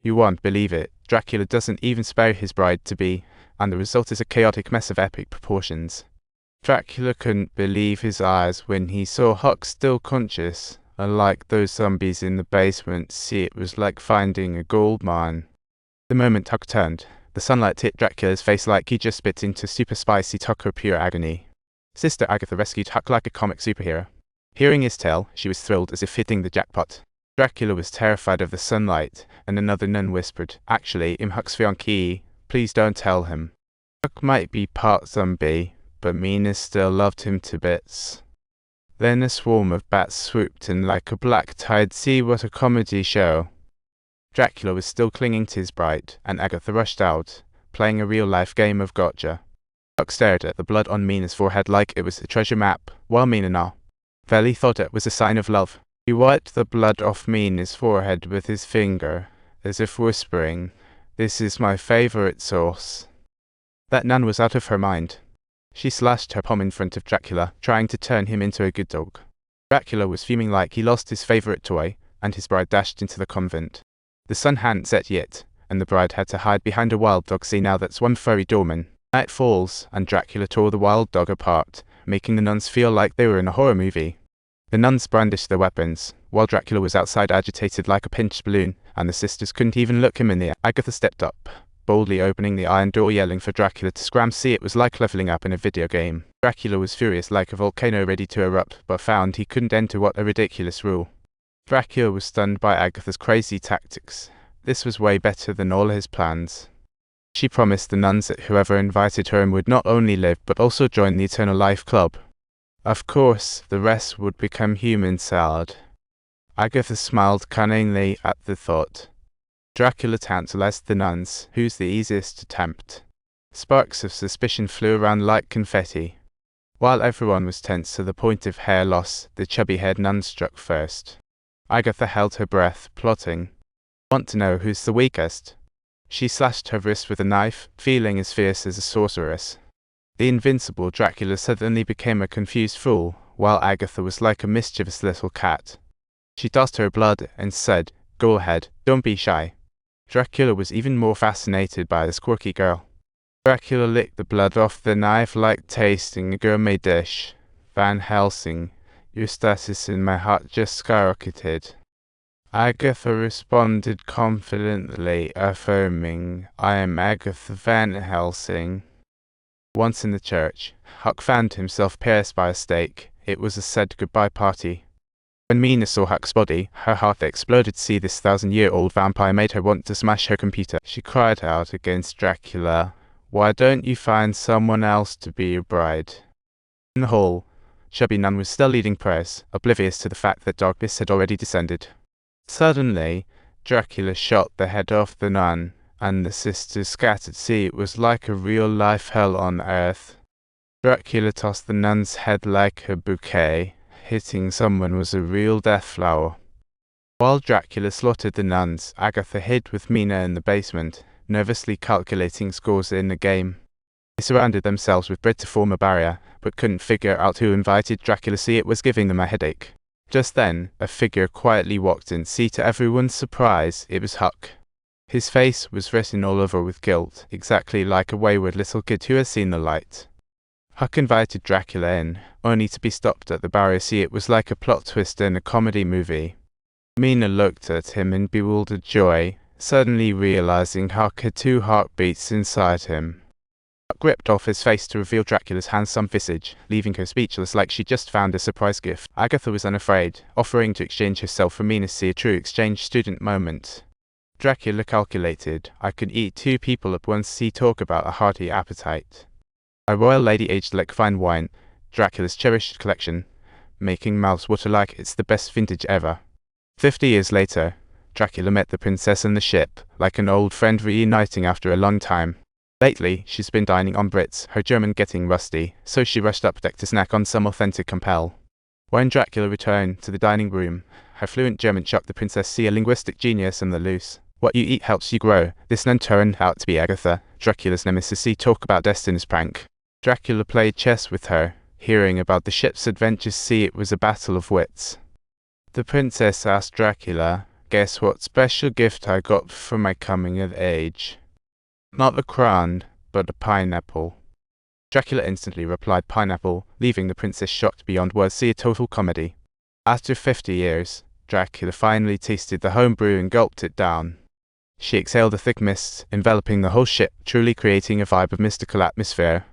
You won't believe it, Dracula doesn't even spare his bride-to-be, and the result is a chaotic mess of epic proportions. Dracula couldn't believe his eyes when he saw Huck still conscious. Unlike those zombies in the basement, see, it was like finding a gold mine. The moment Huck turned, the sunlight hit Dracula's face like he just spit into super spicy taco of pure agony. Sister Agatha rescued Huck like a comic superhero. Hearing his tale, she was thrilled as if hitting the jackpot. Dracula was terrified of the sunlight, and another nun whispered, "Actually, I'm Huck's fiancée. Please don't tell him." Huck might be part zombie, but Mina still loved him to bits. Then a swarm of bats swooped in like a black tide. See, what a comedy show. Dracula was still clinging to his bride, and Agatha rushed out, playing a real-life game of gotcha. Huck stared at the blood on Mina's forehead like it was a treasure map, while Mina Veli thought it was a sign of love. He wiped the blood off Mina's forehead with his finger, as if whispering, "This is my favorite sauce." That nun was out of her mind. She slashed her palm in front of Dracula, trying to turn him into a good dog. Dracula was fuming like he lost his favorite toy, and his bride dashed into the convent. The sun hadn't set yet, and the bride had to hide behind a wild dog. See, now that's one furry doorman. Night falls, and Dracula tore the wild dog apart, making the nuns feel like they were in a horror movie. The nuns brandished their weapons, while Dracula was outside agitated like a pinched balloon, and the sisters couldn't even look him in the eye. Agatha stepped up, boldly opening the iron door, yelling for Dracula to scram. See, it was like leveling up in a video game. Dracula was furious like a volcano ready to erupt, but found he couldn't enter. What a ridiculous rule. Dracula was stunned by Agatha's crazy tactics. This was way better than all his plans. She promised the nuns that whoever invited her in would not only live but also join the Eternal Life Club. Of course, the rest would become human salad. Agatha smiled cunningly at the thought. Dracula tantalized the nuns, who's the easiest to tempt. Sparks of suspicion flew around like confetti. While everyone was tense to the point of hair loss, the chubby-haired nun struck first. Agatha held her breath, plotting. Want to know who's the weakest? She slashed her wrist with a knife, feeling as fierce as a sorceress. The invincible Dracula suddenly became a confused fool, while Agatha was like a mischievous little cat. She tossed her blood and said, "Go ahead, don't be shy." Dracula was even more fascinated by this quirky girl. Dracula licked the blood off the knife like tasting a gourmet dish. Van Helsing, your status in my heart just skyrocketed. Agatha responded confidently, affirming, "I am Agatha Van Helsing." Once in the church, Huck found himself pierced by a stake. It was a sad goodbye party. When Mina saw Huck's body, her heart exploded. See, this 1,000-year-old vampire made her want to smash her computer. She cried out against Dracula, "Why don't you find someone else to be your bride?" In the hall, chubby nun was still leading prayers, oblivious to the fact that darkness had already descended. Suddenly, Dracula shot the head off the nun, and the sisters scattered. See, it was like a real-life hell on earth. Dracula tossed the nun's head like a bouquet. Hitting someone was a real death flower. While Dracula slaughtered the nuns, Agatha hid with Mina in the basement, nervously calculating scores in the game. They surrounded themselves with bread to form a barrier, but couldn't figure out who invited Dracula. See, it was giving them a headache. Just then, a figure quietly walked in. See, to everyone's surprise, it was Huck. His face was written all over with guilt, exactly like a wayward little kid who has seen the light. Huck invited Dracula in, only to be stopped at the barrier. See, it was like a plot twist in a comedy movie. Mina looked at him in bewildered joy, suddenly realizing Huck had 2 heartbeats inside him. Huck ripped off his face to reveal Dracula's handsome visage, leaving her speechless like she just found a surprise gift. Agatha was unafraid, offering to exchange herself for Mina. See, a true exchange student moment. Dracula calculated, "I could eat 2 people at once." See, talk about a hearty appetite. A royal lady aged like fine wine, Dracula's cherished collection, making mouths water like it's the best vintage ever. 50 years later, Dracula met the princess on the ship, like an old friend reuniting after a long time. Lately, she's been dining on Brits, her German getting rusty, so she rushed up deck to snack on some authentic Compel. When Dracula returned to the dining room, her fluent German shocked the princess. See, a linguistic genius on the loose. What you eat helps you grow. This nun turned out to be Agatha, Dracula's nemesis. See, talk about Destiny's prank. Dracula played chess with her, hearing about the ship's adventures. See, it was a battle of wits. The princess asked Dracula, Guess what special gift I got for my coming of age? Not the crown, but a pineapple. Dracula instantly replied pineapple, leaving the princess shocked beyond words. See a total comedy. After 50 years, Dracula finally tasted the home brew and gulped it down. She exhaled a thick mist, enveloping the whole ship, truly creating a vibe of mystical atmosphere.